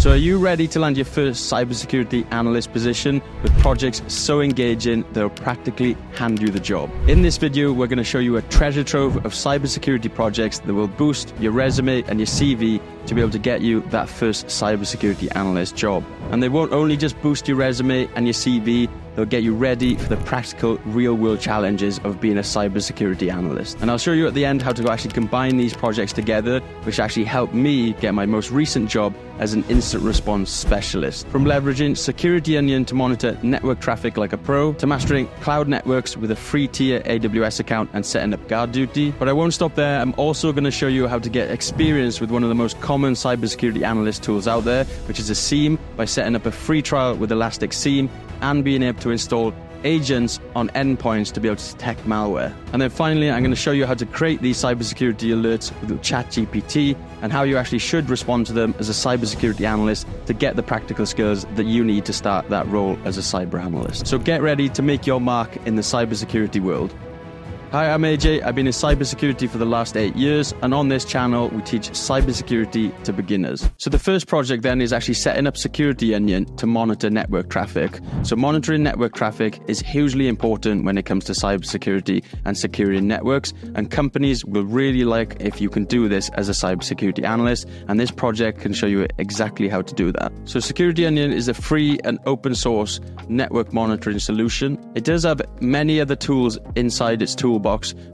So are you ready to land your first cybersecurity analyst position with projects so engaging they'll practically hand you the job? In this video, we're going to show you a treasure trove of cybersecurity projects that will boost your resume and your CV to be able to get you that first cybersecurity analyst job. And they won't only just boost your resume and your CV, they'll get you ready for the practical, real-world challenges of being a cybersecurity analyst. And I'll show you at the end how to actually combine these projects together, which actually helped me get my most recent job as an incident response specialist. From leveraging Security Onion to monitor network traffic like a pro, to mastering cloud networks with a free tier AWS account and setting up guard duty. But I won't stop there. I'm also going to show you how to get experience with one of the most common cybersecurity analyst tools out there, which is a SIEM, by setting up a free trial with Elastic SIEM and being able to install agents on endpoints to be able to detect malware. And then finally, I'm going to show you how to create these cybersecurity alerts with ChatGPT and how you actually should respond to them as a cybersecurity analyst to get the practical skills that you need to start that role as a cyber analyst. So get ready to make your mark in the cybersecurity world. Hi, I'm AJ. I've been in cybersecurity for the last 8 years, and on this channel, we teach cybersecurity to beginners. So the first project then is actually setting up Security Onion to monitor network traffic. So monitoring network traffic is hugely important when it comes to cybersecurity and securing networks, and companies will really like if you can do this as a cybersecurity analyst, and this project can show you exactly how to do that. So Security Onion is a free and open source network monitoring solution. It does have many other tools inside its toolbox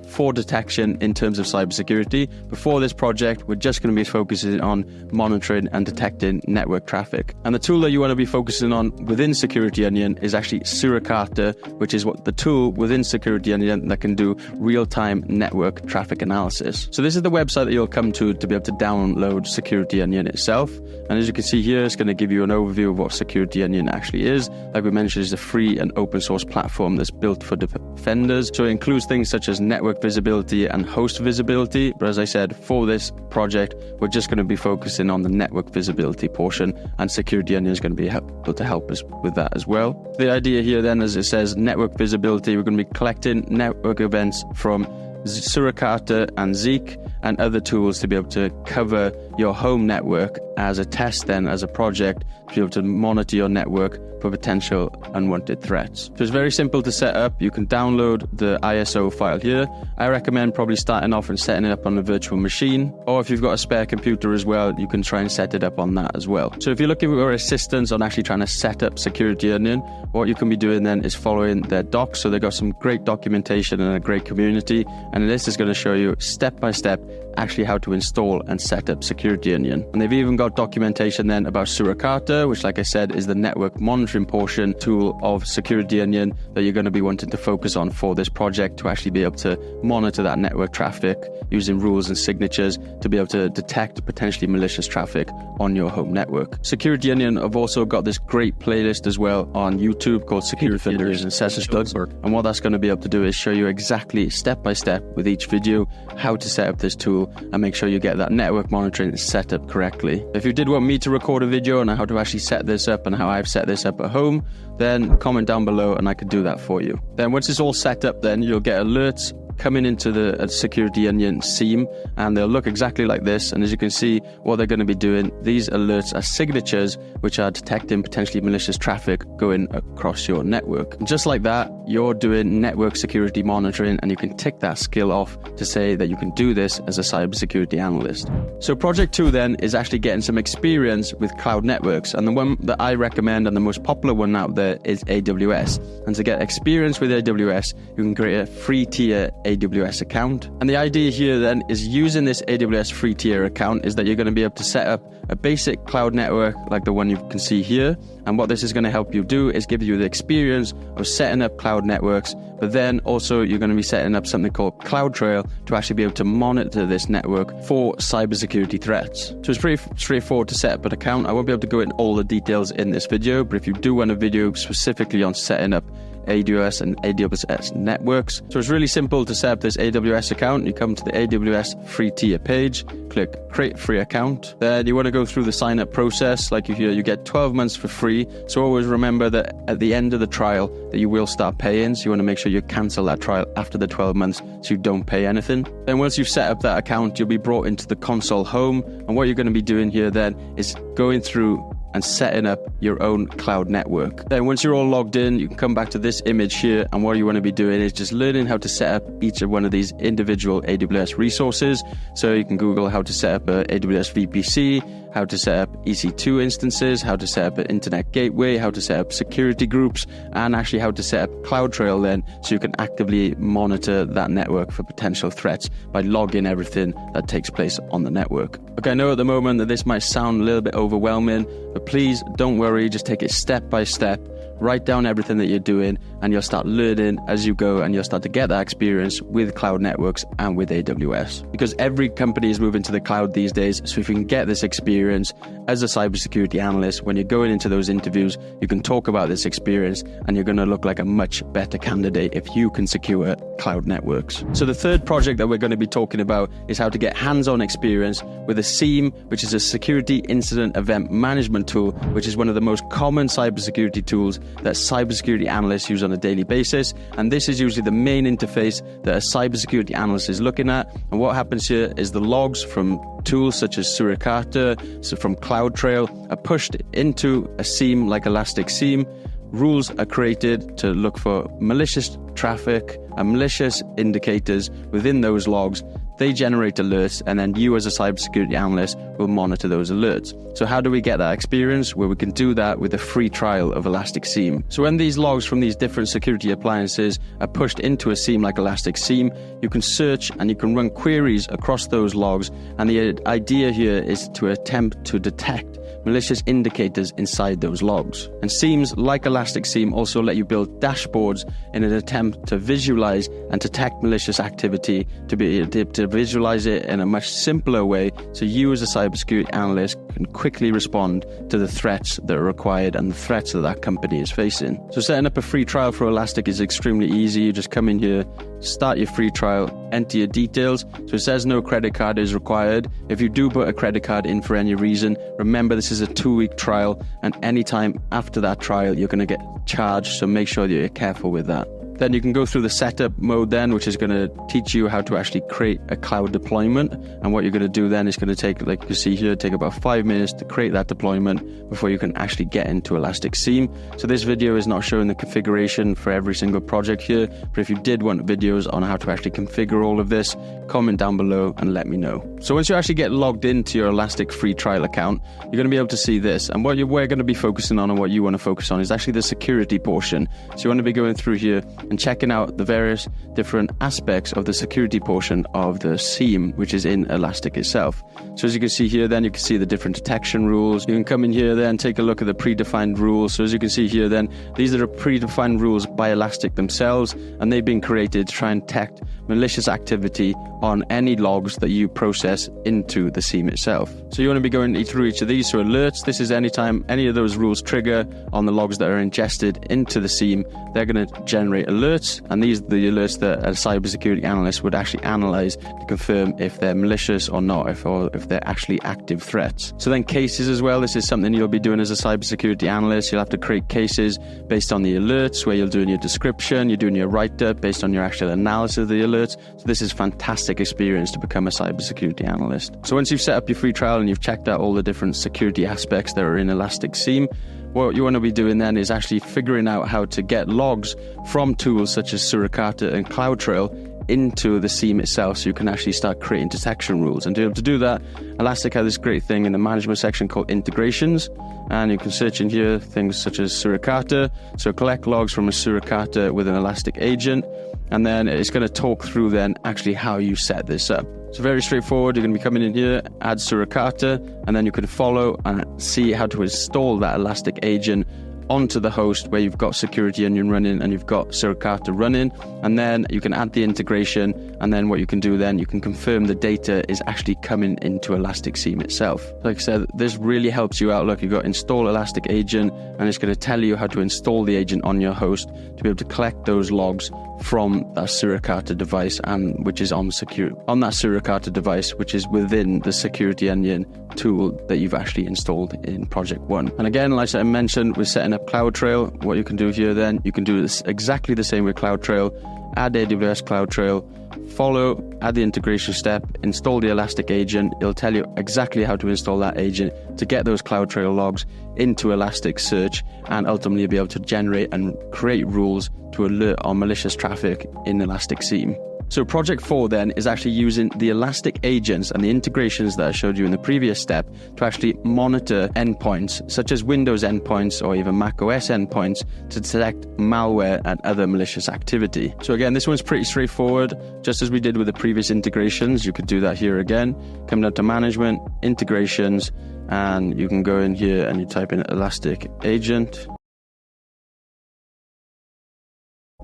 for detection in terms of cybersecurity. Before this project, we're just going to be focusing on monitoring and detecting network traffic. And the tool that you want to be focusing on within Security Onion is actually Suricata, which is what the tool within Security Onion that can do real-time network traffic analysis. So this is the website that you'll come to be able to download Security Onion itself. And as you can see here, it's going to give you an overview of what Security Onion actually is. Like we mentioned, it's a free and open source platform that's built for defenders. So it includes things such as network visibility and host visibility. But as I said, for this project, we're just going to be focusing on the network visibility portion, and Security Onion is going to be able to help us with that as well. The idea here then, as it says, network visibility, we're going to be collecting network events from Suricata and Zeek and other tools to be able to cover your home network as a test, then as a project, to be able to monitor your network for potential unwanted threats. So it's very simple to set up. You can download the ISO file here. I recommend probably starting off and setting it up on a virtual machine, or if you've got a spare computer as well, you can try and set it up on that as well. So if you're looking for assistance on actually trying to set up Security Onion, what you can be doing then is following their docs. So they've got some great documentation and a great community, and this is going to show you step by step actually how to install and set up Security Onion. And they've even got documentation then about Suricata, which, like I said, is the network monitoring portion tool of Security Onion that you're going to be wanting to focus on for this project, to actually be able to monitor that network traffic using rules and signatures to be able to detect potentially malicious traffic on your home network. Security Onion have also got this great playlist as well on YouTube called Security Videos and Sessions Plugs. And what that's going to be able to do is show you exactly step by step with each video how to set up this tool and make sure you get that network monitoring set up correctly. If you did want me to record a video on how to actually set this up and how I've set this up at home, then comment down below and I could do that for you. Then once it's all set up, then you'll get alerts coming into the Security Onion SIEM, and they'll look exactly like this. And as you can see, what they're going to be doing, these alerts are signatures which are detecting potentially malicious traffic going across your network. And just like that, you're doing network security monitoring, and you can tick that skill off to say that you can do this as a cybersecurity analyst. So project 2 then is actually getting some experience with cloud networks, and the one that I recommend and the most popular one out there is AWS. And to get experience with AWS, you can create a free tier AWS account. And the idea here then is using this AWS free tier account is that you're going to be able to set up a basic cloud network like the one you can see here. And what this is going to help you do is give you the experience of setting up cloud networks, but then also you're going to be setting up something called CloudTrail to actually be able to monitor this network for cybersecurity threats. So it's pretty straightforward to set up an account. I won't be able to go into all the details in this video, but if you do want a video specifically on setting up AWS and AWS networks. So it's really simple to set up this AWS account. You come to the AWS free tier page, click create free account. Then you want to go through the sign up process. Like you get 12 months for free. So always remember that at the end of the trial that you will start paying. So you want to make sure you cancel that trial after the 12 months so you don't pay anything. Then once you've set up that account, you'll be brought into the console home. And what you're going to be doing here then is going through and setting up your own cloud network. Then once you're all logged in, you can come back to this image here, and what you want to be doing is just learning how to set up each of one of these individual AWS resources. So you can Google how to set up a AWS VPC, how to set up EC2 instances, how to set up an internet gateway, how to set up security groups, and actually how to set up CloudTrail then, so you can actively monitor that network for potential threats by logging everything that takes place on the network. Okay, I know at the moment that this might sound a little bit overwhelming, but please don't worry, just take it step by step. Write down everything that you're doing, and you'll start learning as you go, and you'll start to get that experience with cloud networks and with AWS. Because every company is moving to the cloud these days, so if you can get this experience as a cybersecurity analyst, when you're going into those interviews, you can talk about this experience, and you're going to look like a much better candidate if you can secure cloud networks. So the third project that we're going to be talking about is how to get hands-on experience with a SIEM, which is a security incident event management tool, which is one of the most common cybersecurity tools that cybersecurity analysts use on a daily basis. And this is usually the main interface that a cybersecurity analyst is looking at. And what happens here is the logs from tools such as Suricata, so from CloudTrail, are pushed into a SIEM like Elastic SIEM. Rules are created to look for malicious traffic and malicious indicators within those logs. They generate alerts, and then you as a cybersecurity analyst will monitor those alerts. So how do we get that experience? Well, we can do that with a free trial of Elastic SIEM. So when these logs from these different security appliances are pushed into a SIEM like Elastic SIEM, you can search and you can run queries across those logs. And the idea here is to attempt to detect malicious indicators inside those logs. And SIEMs like Elastic SIEM also let you build dashboards in an attempt to visualize and detect malicious activity, to be able to visualize it in a much simpler way, so you as a cybersecurity analyst can quickly respond to the threats that are required and the threats that that company is facing. So setting up a free trial for Elastic is extremely easy. You just come in here, start your free trial, enter your details. So it says no credit card is required. If you do put a credit card in for any reason, remember this is a 2-week trial, and anytime after that trial you're going to get charged, so make sure that you're careful with that. Then you can go through the setup mode then, which is going to teach you how to actually create a cloud deployment. And what you're going to do then is going to take, like you see here, take about 5 minutes to create that deployment before you can actually get into Elastic SIEM. So this video is not showing the configuration for every single project here, but if you did want videos on how to actually configure all of this, comment down below and let me know. So once you actually get logged into your Elastic free trial account, you're going to be able to see this. And what we're going to be focusing on, and what you want to focus on, is actually the security portion. So you want to be going through here and checking out the various different aspects of the security portion of the SIEM, which is in Elastic itself. So as you can see here, then you can see the different detection rules. You can come in here then, take a look at the predefined rules. So as you can see here then, these are the predefined rules by Elastic themselves, and they've been created to try and detect malicious activity on any logs that you process into the SIEM itself. So you want to be going through each of these. So alerts, this is anytime any of those rules trigger on the logs that are ingested into the SIEM, they're going to generate alerts, and these are the alerts that a cybersecurity analyst would actually analyze to confirm if they're malicious or not, if they're actually active threats. So then cases as well, this is something you'll be doing as a cybersecurity analyst. You'll have to create cases based on the alerts, where you're doing your description, you're doing your write-up based on your actual analysis of the alerts. So this is fantastic experience to become a cybersecurity analyst. So once you've set up your free trial and you've checked out all the different security aspects that are in Elastic SIEM, what you want to be doing then is actually figuring out how to get logs from tools such as Suricata and CloudTrail into the SIEM itself, so you can actually start creating detection rules. And to be able to do that, Elastic has this great thing in the management section called integrations, and you can search in here things such as Suricata. So collect logs from a Suricata with an Elastic agent, and then it's going to talk through then actually how you set this up. So very straightforward. You're going to be coming in here, add Suricata, and then you can follow and see how to install that Elastic agent onto the host where you've got Security Onion running and you've got Suricata running, and then you can add the integration, and then what you can do then, you can confirm the data is actually coming into Elastic SIEM itself. Like I said, this really helps you out. Look, you've got install Elastic agent, and it's going to tell you how to install the agent on your host to be able to collect those logs from that Suricata device, and which is on that Suricata device, which is within the Security Onion tool that you've actually installed in Project 1. And again, like I mentioned, we're setting up CloudTrail. What you can do here then, you can do this exactly the same with CloudTrail. Add AWS CloudTrail, follow, add the integration step, install the Elastic agent. It'll tell you exactly how to install that agent to get those CloudTrail logs into Elasticsearch, and ultimately be able to generate and create rules to alert on malicious traffic in Elastic SIEM. So project 4 then is actually using the Elastic agents and the integrations that I showed you in the previous step to actually monitor endpoints, such as Windows endpoints or even macOS endpoints, to detect malware and other malicious activity. So again, this one's pretty straightforward. Just as we did with the previous integrations, you could do that here again. Come down to Management, Integrations, and you can go in here and you type in Elastic agent,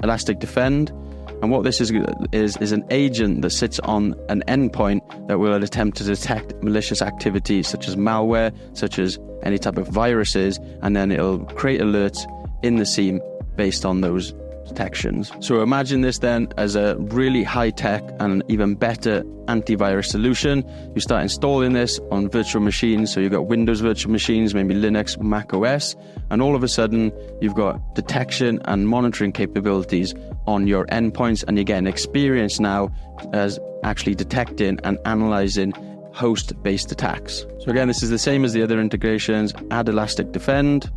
Elastic Defend. And what this is an agent that sits on an endpoint that will attempt to detect malicious activity such as malware, such as any type of viruses, and then it'll create alerts in the SIEM based on those detections. So imagine this then as a really high-tech and even better antivirus solution. You start installing this on virtual machines, so you've got Windows virtual machines, maybe Linux, Mac OS, and all of a sudden you've got detection and monitoring capabilities on your endpoints, and you're getting experience now as actually detecting and analyzing host-based attacks. So again, this is the same as the other integrations. Add Elastic Defend.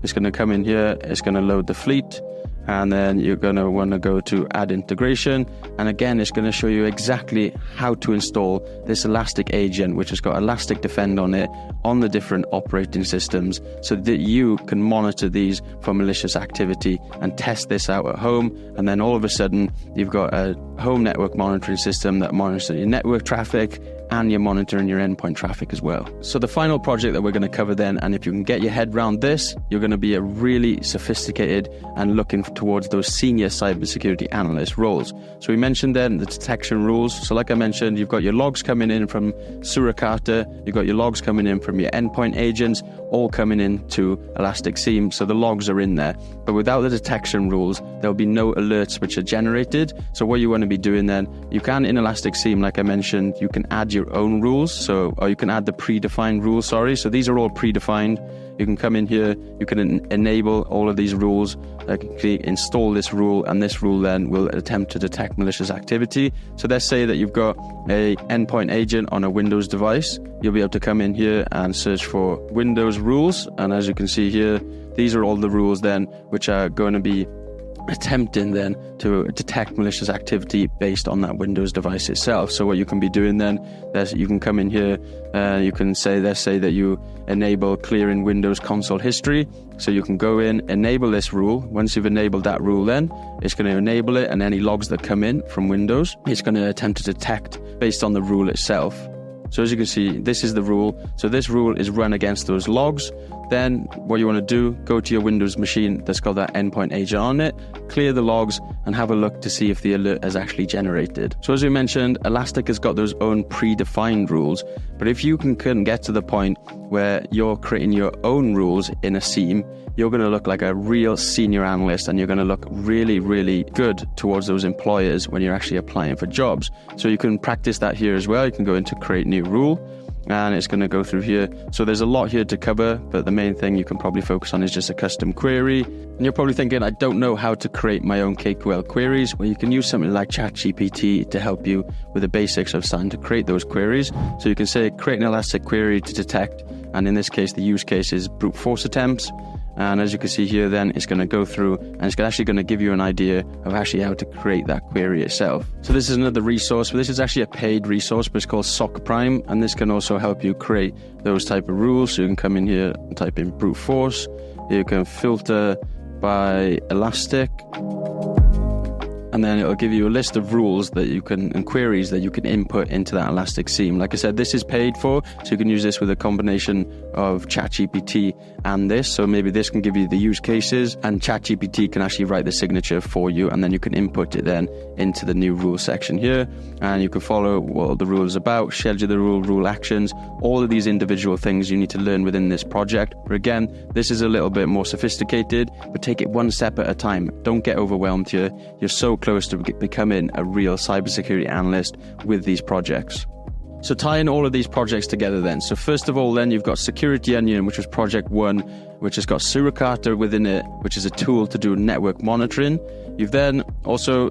It's going to come in here, it's going to load the fleet, and then you're going to want to go to Add Integration, and again it's going to show you exactly how to install this Elastic agent, which has got Elastic Defend on it, on the different operating systems, so that you can monitor these for malicious activity and test this out at home. And then all of a sudden you've got a home network monitoring system that monitors your network traffic, and you're monitoring your endpoint traffic as well. So the final project that we're going to cover then, and if you can get your head around this, you're going to be a really sophisticated and looking towards those senior cybersecurity analyst roles. So we mentioned then the detection rules. So like I mentioned, you've got your logs coming in from Suricata, you've got your logs coming in from your endpoint agents, all coming into Elastic SIEM. So the logs are in there, but without the detection rules, there'll be no alerts which are generated. So what you want to be doing then, you can in Elastic SIEM, like I mentioned, you can add your own rules, or you can add the predefined rules, so these are all predefined. You can come in here, you can enable all of these rules, install this rule, and this rule then will attempt to detect malicious activity. So let's say that you've got a endpoint agent on a Windows device. You'll be able to come in here and search for Windows rules, and as you can see here, these are all the rules then which are going to be attempting then to detect malicious activity based on that Windows device itself. So what you can be doing then, you can come in here, you can say, let's say that you enable clearing Windows console history. So you can go in, enable this rule. Once you've enabled that rule, then it's going to enable it, and any logs that come in from Windows, it's going to attempt to detect based on the rule itself. So as you can see, this is the rule. So this rule is run against those logs. Then what you want to do, go to your Windows machine that's got that endpoint agent on it, clear the logs, and have a look to see if the alert has actually generated. So as we mentioned, Elastic has got those own predefined rules, but if you can get to the point where you're creating your own rules in a SIEM, you're going to look like a real senior analyst, and you're going to look really, really good towards those employers when you're actually applying for jobs. So you can practice that here as well. You can go into create new rule, and it's going to go through here. So there's a lot here to cover, but the main thing you can probably focus on is just a custom query. And you're probably thinking, I don't know how to create my own KQL queries. Well, you can use something like ChatGPT to help you with the basics of starting to create those queries. So you can say, create an Elastic query to detect, and in this case, the use case is brute force attempts. And as you can see here, then it's going to go through, and it's actually going to give you an idea of actually how to create that query itself. So this is another resource, but this is actually a paid resource, but it's called SOC Prime, and this can also help you create those type of rules. So you can come in here and type in brute force. You can filter by Elastic, and then it'll give you a list of rules that you can, and queries that you can input into that Elastic SIEM. Like I said, this is paid for, so you can use this with a combination of ChatGPT and this. So maybe this can give you the use cases, and ChatGPT can actually write the signature for you, and then you can input it then into the new rule section here, and you can follow what the rule is about, schedule the rule actions, all of these individual things you need to learn within this project. But again, this is a little bit more sophisticated, but take it one step at a time. Don't get overwhelmed here. You're so close to becoming a real cybersecurity analyst with these projects. So tying all of these projects together then. So first of all then, you've got Security Onion, which was project 1, which has got Suricata within it, which is a tool to do network monitoring. You've then also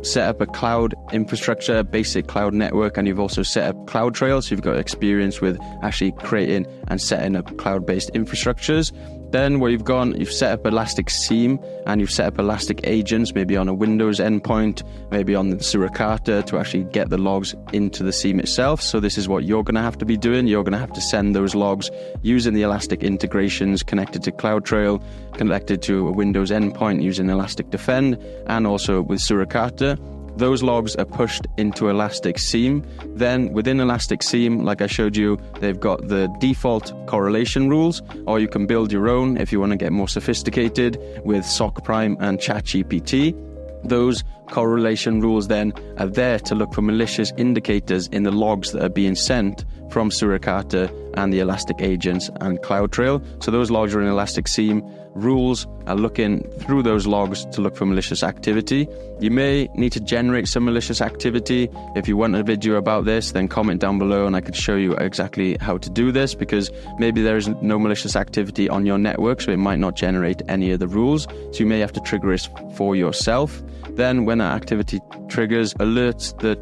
set up a cloud infrastructure, basic cloud network, and you've also set up CloudTrail, so you've got experience with actually creating and setting up cloud-based infrastructures. Then where you've set up Elastic SIEM, and you've set up Elastic agents, maybe on a Windows endpoint, maybe on the Suricata, to actually get the logs into the SIEM itself. So this is what you're going to have to be doing. You're going to have to send those logs using the Elastic integrations connected to CloudTrail, connected to a Windows endpoint using Elastic Defend, and also with Suricata. Those logs are pushed into Elastic SIEM. Then within Elastic SIEM, like I showed you, they've got the default correlation rules, or you can build your own if you want to get more sophisticated with SOC Prime and ChatGPT. Those correlation rules then are there to look for malicious indicators in the logs that are being sent from Suricata and the Elastic agents and CloudTrail. So those logs are in Elastic SIEM. Rules are looking through those logs to look for malicious activity. You may need to generate some malicious activity. If you want a video about this, then comment down below and I could show you exactly how to do this, because maybe there is no malicious activity on your network, so it might not generate any of the rules. So you may have to trigger it for yourself. Then when that activity triggers, alerts, the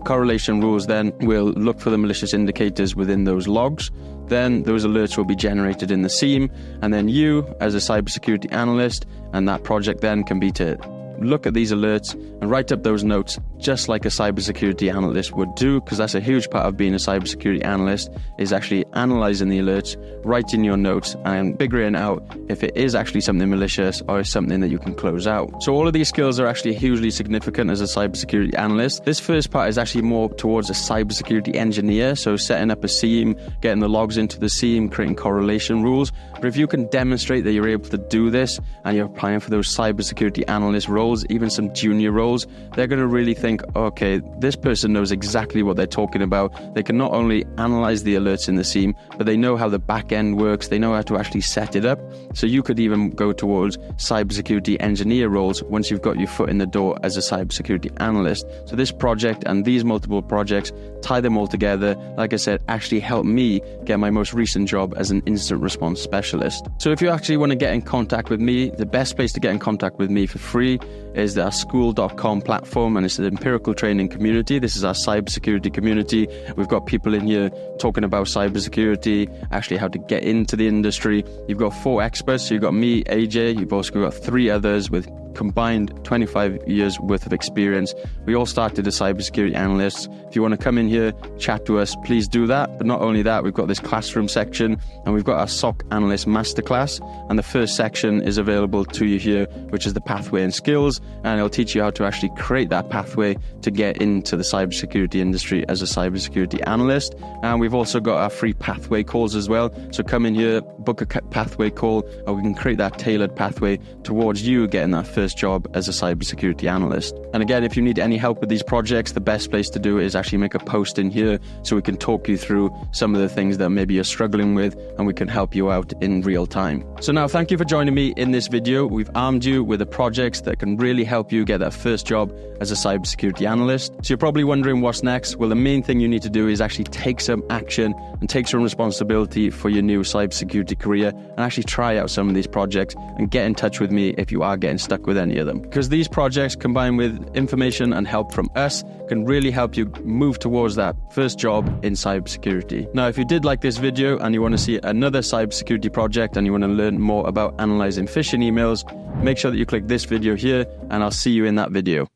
correlation rules then will look for the malicious indicators within those logs. Then those alerts will be generated in the SIEM, and then you, as a cybersecurity analyst, and that project then can be to look at these alerts and write up those notes just like a cybersecurity analyst would do, because that's a huge part of being a cybersecurity analyst, is actually analyzing the alerts, writing your notes and figuring out if it is actually something malicious or is something that you can close out. So all of these skills are actually hugely significant as a cybersecurity analyst. This first part is actually more towards a cybersecurity engineer, so setting up a SIEM, getting the logs into the SIEM, creating correlation rules. But if you can demonstrate that you're able to do this and you're applying for those cybersecurity analyst roles, even some junior roles, they're going to really think, okay, this person knows exactly what they're talking about. They can not only analyze the alerts in the SIEM, but they know how the back end works. They know how to actually set it up. So you could even go towards cybersecurity engineer roles once you've got your foot in the door as a cybersecurity analyst. So this project and these multiple projects, tie them all together, like I said, actually help me get my most recent job as an incident response specialist. So if you actually want to get in contact with me, the best place to get in contact with me for free is our school.com platform, and it's an empirical training community. This is our cybersecurity community. We've got people in here talking about cybersecurity, actually how to get into the industry. You've got 4 experts. So you've got me, AJ. You've also got 3 others with combined 25 years worth of experience. We all started as cybersecurity analysts. If you want to come in here, chat to us, please do that. But not only that, we've got this classroom section, and we've got our SOC analyst masterclass, and the first section is available to you here, which is the pathway and skills, and it'll teach you how to actually create that pathway to get into the cybersecurity industry as a cybersecurity analyst. And we've also got our free pathway calls as well. So come in here, book a pathway call, and we can create that tailored pathway towards you getting that first job as a cybersecurity analyst. And again, if you need any help with these projects, the best place to do it is actually make a post in here so we can talk you through some of the things that maybe you're struggling with, and we can help you out in real time. So now, thank you for joining me in this video. We've armed you with the projects that can really help you get that first job as a cybersecurity analyst. So you're probably wondering what's next. Well, the main thing you need to do is actually take some action and take some responsibility for your new cybersecurity career, and actually try out some of these projects and get in touch with me if you are getting stuck with any of them. Because these projects, combined with information and help from us, can really help you move towards that first job in cybersecurity. Now, if you did like this video and you want to see another cybersecurity project and you want to learn more about analyzing phishing emails, make sure that you click this video here, and I'll see you in that video.